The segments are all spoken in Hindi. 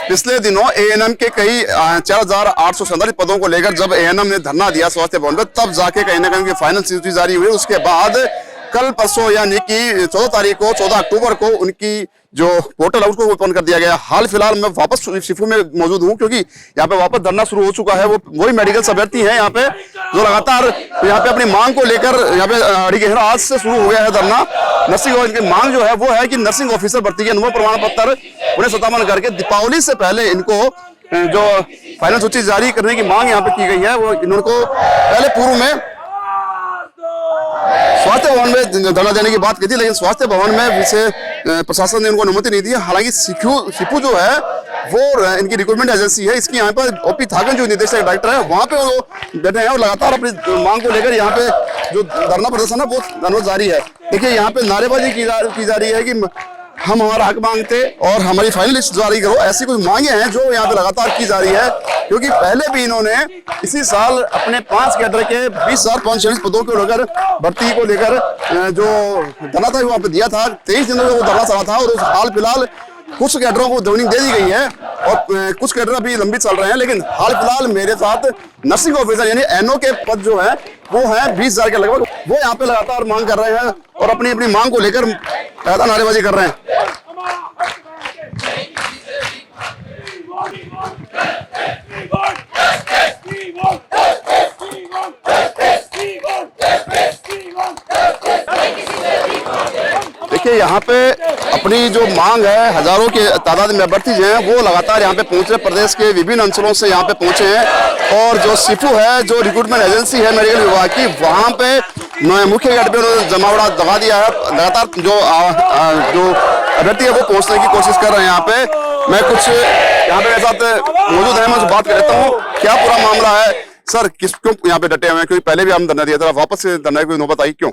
पिछले दिनों एएनएम के कई 4,847 पदों को लेकर जब एएनएम ने धरना दिया स्वास्थ्य भवन में, तब जाके कहीं ना कहीं फाइनल सूची जारी हुई। उसके बाद कल परसों यानी कि 14 अक्टूबर को उनकी जो पोर्टल है उसको ओपन कर दिया गया। हाल फिलहाल मैं वापस शिफू में मौजूद हूँ, क्योंकि यहाँ पे वापस धरना शुरू हो चुका है। वो वही मेडिकल अभ्यर्थी हैं यहाँ पे जो लगातार यहाँ पे अपनी मांग को लेकर यहाँ पे अड़ी गहरा आज से शुरू हो गया है धरना। नर्सिंग की मांग जो है वो है कि नर्सिंग ऑफिसर भर्ती के अनुभव प्रमाण पत्र उन्हें सत्यापन करके दीपावली से पहले इनको जो फाइनल सूची जारी करने की मांग यहाँ पे की गई है, वो इनको पहले पूर्व में स्वास्थ्य भवन में धरना देने की बात की थी, लेकिन स्वास्थ्य भवन में विषय प्रशासन ने उनको अनुमति नहीं दी। हालांकि शिफू जो है वो इनकी रिक्रूटमेंट एजेंसी है, इसकी यहाँ पर ओपी थागन जो निदेशक डायरेक्टर है वहाँ पे वो बैठे हैं और लगातार अपनी मांग को लेकर यहाँ पे जो धरना प्रदर्शन है वो धरना जारी है। देखिए यहाँ पे नारेबाजी की जा रही है कि हम हमारा हक मांगते और हमारी फाइनल लिस्ट जारी करो। ऐसी कुछ मांगे हैं जो यहाँ पे लगातार की जा रही है, क्योंकि पहले भी इन्होंने इसी साल अपने 5 कैडर के 20,546 पदों को लेकर भर्ती को लेकर जो धरना था वहाँ पे दिया था। 23 दिनों का वो धरना चला था और उस हाल फिलहाल कुछ कैडरों को ज्वाइनिंग दे दी गई है और कुछ कैडर अभी लंबी चल रहे हैं। लेकिन हाल फिलहाल मेरे साथ नर्सिंग ऑफिसर यानी एनओ के पद जो है वो है 20,000 के लगभग, वो यहाँ पे लगातार मांग कर रहे हैं और अपनी अपनी मांग को लेकर लगातार नारेबाजी कर रहे हैं। देखिए यहाँ पे अपनी जो मांग है, हजारों के तादाद में अभ्यर्थी जो हैं वो लगातार यहाँ पे पहुंच रहे, प्रदेश के विभिन्न अंचलों से यहाँ पे पहुंचे हैं। और जो शिफू है जो रिक्रूटमेंट एजेंसी है मेडिकल विभाग की, वहाँ पे मुख्य गेट पे उन्होंने जमावड़ा दबा दिया है। लगातार जो अभ्यर्थी है वो पहुंचने की कोशिश कर रहे हैं। यहाँ पे मैं कुछ यहाँ पे मेरे साथ मौजूद है, मैं उनसे बात कर लेता हूँ क्या पूरा मामला है। सर क्यों यहाँ पे डटे हुए हैं? क्योंकि पहले भी हम धरना दिया था, वापस से धरना की नौबत आई, क्यों?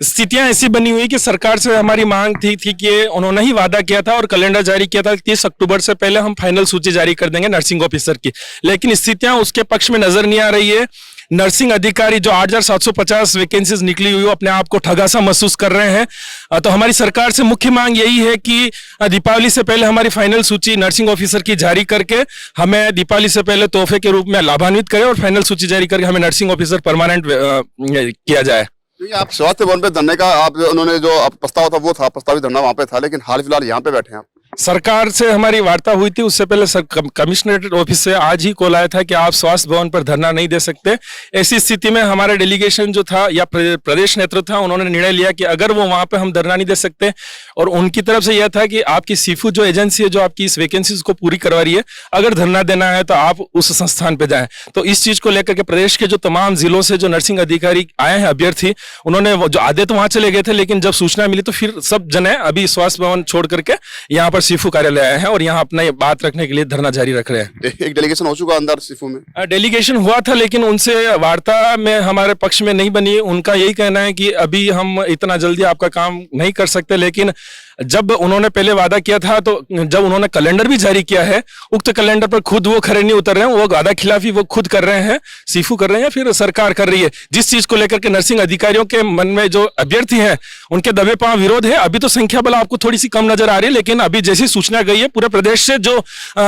स्थितियां ऐसी बनी हुई कि सरकार से हमारी मांग थी कि उन्होंने ही वादा किया था और कैलेंडर जारी किया था 30 अक्टूबर से पहले हम फाइनल सूची जारी कर देंगे नर्सिंग ऑफिसर की, लेकिन स्थितियां उसके पक्ष में नजर नहीं आ रही है। नर्सिंग अधिकारी जो 8,750 वैकेंसीज निकली हुई अपने आप को ठगा सा महसूस कर रहे हैं। तो हमारी सरकार से मुख्य मांग यही है कि दीपावली से पहले हमारी फाइनल सूची नर्सिंग ऑफिसर की जारी करके हमें दीपावली से पहले तोहफे के रूप में लाभान्वित करें और फाइनल सूची जारी करके हमें नर्सिंग ऑफिसर परमानेंट किया जाए। आप स्वास्थ्य भवन पे धरने का उन्होंने जो प्रस्ताव था वो था, प्रस्तावित धरना वहाँ पे था, लेकिन हाल फिलहाल यहाँ पे बैठे हैं आप। सरकार से हमारी वार्ता हुई थी, उससे पहले कमिश्नरेट ऑफिस से आज ही कॉल आया था कि आप स्वास्थ्य भवन पर धरना नहीं दे सकते। ऐसी स्थिति में हमारे डेलीगेशन जो था या प्रदेश नेतृत्व था उन्होंने निर्णय लिया कि अगर वो वहां पे हम धरना नहीं दे सकते, और उनकी तरफ से यह था कि आपकी शिफू जो एजेंसी है जो आपकी इस वैकेंसीज को पूरी करवा रही है, अगर धरना देना है तो आप उस संस्थान पे जाएं। तो इस चीज को लेकर के प्रदेश के जो तमाम जिलों से जो नर्सिंग अधिकारी आए हैं अभ्यर्थी, उन्होंने जो आधे तो वहां चले गए थे, लेकिन जब सूचना मिली तो फिर सब जने अभी स्वास्थ्य भवन छोड़ करके यहाँ पर शिफू कार्यालय आए हैं और यहाँ अपना बात रखने के लिए धरना जारी रख रहे हैं। एक डेलीगेशन हो चुका अंदर शिफू में? डेलीगेशन हुआ था, लेकिन उनसे वार्ता में हमारे पक्ष में नहीं बनी। उनका यही कहना है कि अभी हम इतना जल्दी आपका काम नहीं कर सकते, लेकिन जब उन्होंने पहले वादा किया था तो जब उन्होंने कैलेंडर भी जारी किया है, उक्त कैलेंडर पर खुद वो खरे नहीं उतर रहे हैं, वो वादा खिलाफी वो खुद कर रहे हैं, शिफू कर रहे हैं, फिर सरकार कर रही है। जिस चीज को लेकर के नर्सिंग अधिकारियों के मन में जो अभ्यर्थी हैं उनके दबे पांव विरोध है। अभी तो संख्या बल आपको थोड़ी सी कम नजर आ रही है, लेकिन अभी जैसी सूचना गई है पूरे प्रदेश से जो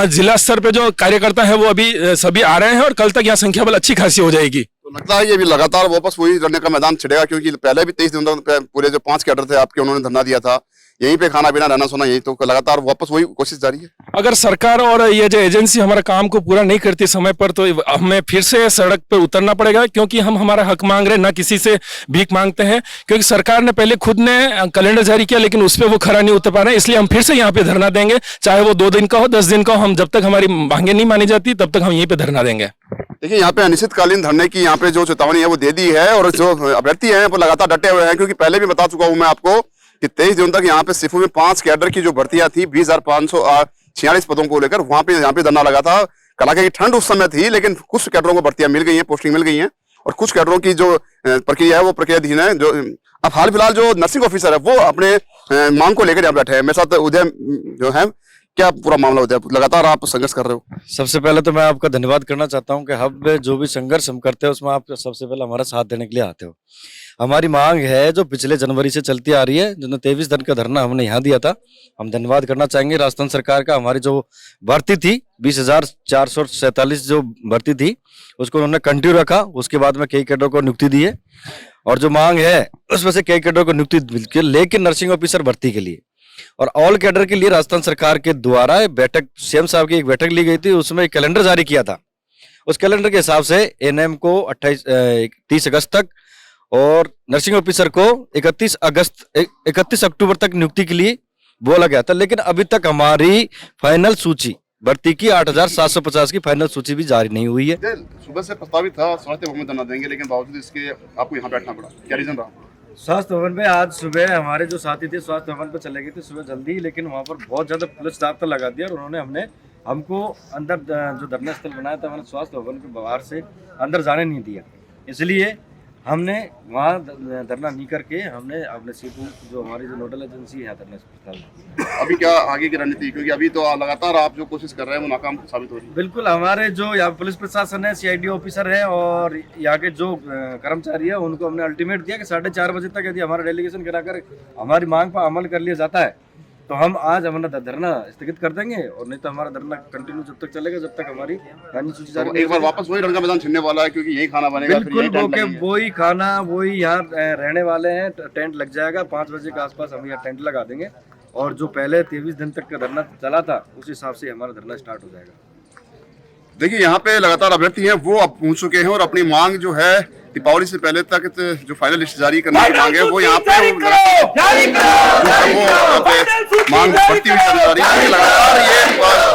जिला स्तर पे जो कार्यकर्ता है वो अभी सभी आ रहे हैं और कल तक यहाँ संख्या बल अच्छी खासी हो जाएगी। तो लगता है ये भी लगातार वापस वही लड़ने का मैदान छिड़ेगा, क्योंकि पहले भी 23 दिनों तक पूरे जो 5 कैडर थे आपके उन्होंने धरना दिया था, यहीं पे खाना पीना रहना सोना यही, तो लगातार वापस वही कोशिश जारी है। अगर सरकार और ये जो एजेंसी हमारा काम को पूरा नहीं करती समय पर तो हमें फिर से सड़क पर उतरना पड़ेगा, क्योंकि हम हमारा हक मांग रहे हैं, ना किसी से भीख मांगते हैं। क्योंकि सरकार ने पहले खुद ने कैलेंडर जारी किया लेकिन उस पर वो खरा नहीं उतर पा रहे हैं, इसलिए हम फिर से यहाँ पे धरना देंगे, चाहे वो 2 दिन का हो 10 दिन का हो। हम जब तक हमारी मांगे नहीं मानी जाती तब तक हम यहीं पे धरना देंगे। देखिए यहाँ पे अनिश्चितकालीन धरने की यहाँ पे जो चेतावनी है वो दे दी है और जो अभ्यर्थी हैं वो लगातार डटे हुए हैं, क्योंकि पहले भी बता चुका हूँ मैं आपको कि 23 दिनों तक यहाँ पे शिफू में 5 कैडर की जो भर्तियां थी 20,546 पदों को लेकर वहां पे यहाँ पे धरना लगा था। कड़ाके की ठंड उस समय थी, लेकिन कुछ कैडरों को भर्तियां मिल गई हैं, पोस्टिंग मिल गई हैं, और कुछ कैडरों की जो प्रक्रिया है वो प्रक्रियाधीन है। जो अब हाल फिलहाल जो नर्सिंग ऑफिसर है वो अपने मांग को लेकर यहाँ बैठे हैं। मेरे साथ उदय जो है क्या पूरा मामला होता है? लगातार आप संघर्ष कर रहे हो। सबसे पहले तो मैं आपका धन्यवाद करना चाहता हूं कि हम जो भी संघर्ष हम करते हैं उसमें आप सबसे पहले हमारा साथ देने के लिए आते हो। हमारी मांग है जो पिछले जनवरी से चलती आ रही है, जो 23 दिन का धरना हमने यहाँ दिया था। हम धन्यवाद करना चाहेंगे राजस्थान सरकार का। हमारी जो भर्ती थी 20,447 जो भर्ती थी उसको उन्होंने कंटिन्यू रखा। उसके बाद में कई कैडर को नियुक्ति दी है और जो मांग है उसमें से कई कैडर को नियुक्ति मिलकर, लेकिन नर्सिंग ऑफिसर भर्ती के लिए और ऑल कैडर के लिए राजस्थान सरकार के द्वारा बैठक, सीएम साहब की एक बैठक ली गई थी। उसमें एक कैलेंडर जारी किया था। उस कैलेंडर के हिसाब से एनएम को 30 अगस्त तक और नर्सिंग ऑफिसर को 31 अक्टूबर तक नियुक्ति के लिए बोला गया था। लेकिन अभी तक हमारी फाइनल सूची भर्ती की 8,750 की फाइनल सूची भी जारी नहीं हुई है। सुबह से प्रस्तावित था स्वास्थ्य भवन में धरना देंगे, लेकिन बावजूद इसके आपको यहाँ बैठना पड़ा, क्या रीजन रहा? स्वास्थ्य भवन में आज सुबह हमारे जो साथी थे स्वास्थ्य भवन पर चले गए थे सुबह जल्दी, लेकिन वहाँ पर बहुत ज्यादा पुलिस स्टाफ लगा दिया और उन्होंने हमको अंदर जो धरना स्थल बनाया था हमारे स्वास्थ्य भवन के बाहर से अंदर जाने नहीं दिया। इसलिए हमने वहाँ धरना नहीं करके हमने अपने सीपू जो हमारी जो नोडल एजेंसी है धरना स्थल। अभी क्या आगे की रणनीति, क्योंकि अभी तो लगातार आप जो कोशिश कर रहे हैं वो नाकाम साबित हो रही है। बिल्कुल, हमारे जो यहाँ पुलिस प्रशासन है, सीआईडी ऑफिसर है और यहाँ के जो कर्मचारी है उनको हमने अल्टीमेट दिया कि 4:30 बजे तक यदि हमारा डेलीगेशन कराकर हमारी मांग पर अमल कर लिया जाता है तो हम आज हमारा धरना स्थगित कर देंगे और नहीं तो हमारा धरना कंटिन्यू जब तक चलेगा जब तक हमारी फाइनल सूची जारी नहीं। एक बार वापस वही रणगा मैदान छिड़ने वाला है, क्योंकि यही खाना बनेगा। बिल्कुल, वही खाना वही यहाँ रहने वाले हैं। टेंट लग जाएगा 5 बजे के आसपास हम यहाँ टेंट लगा देंगे और जो पहले 23 दिन तक का धरना चला था उस हिसाब से हमारा धरना स्टार्ट हो जाएगा। देखिए यहाँ पे लगातार अभ्यर्थी हैं वो अब पहुंच चुके हैं और अपनी मांग जो है दीपावली से पहले तक जो फाइनल लिस्ट जारी करने की मांग है वो यहाँ पे मांग बढ़ती हुई चल रही है। लगातार ये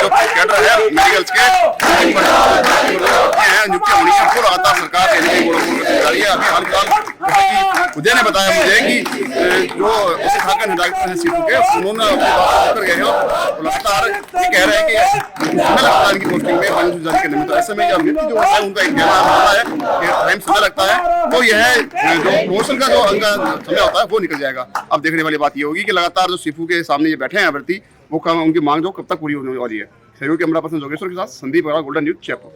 जो कैडर है मेडिकल्स के नियुक्तियां होनी है वो लगातार सरकार जारी है। अभी हाल फिलहाल उदय ने बताया मुझे कि जो उसे हिदायत हैं सीटों के उन्होंने अपनी बात कर गए हैं और लगातार ये कह रहे हैं कि समय लगता है इनकी पोस्टिंग में फाइनल जारी करने में। तो ऐसे में जो अभ्यर्थी जो है उनका एक कहना है कि टाइम समय लगता है तो यह जो प्रमोशन का जो समय होता है वो निकल जाएगा। अब देखने वाली बात ये होगी कि लगातार जो सीफू के सामने ये बैठे हैं अभ्यर्थी वो उनकी मांग जो कब तक पूरी होने वाली है। सहयोग कैमरा पर्सन जोगेश्वर के साथ संदीप गोल्डन न्यूज जयपुर।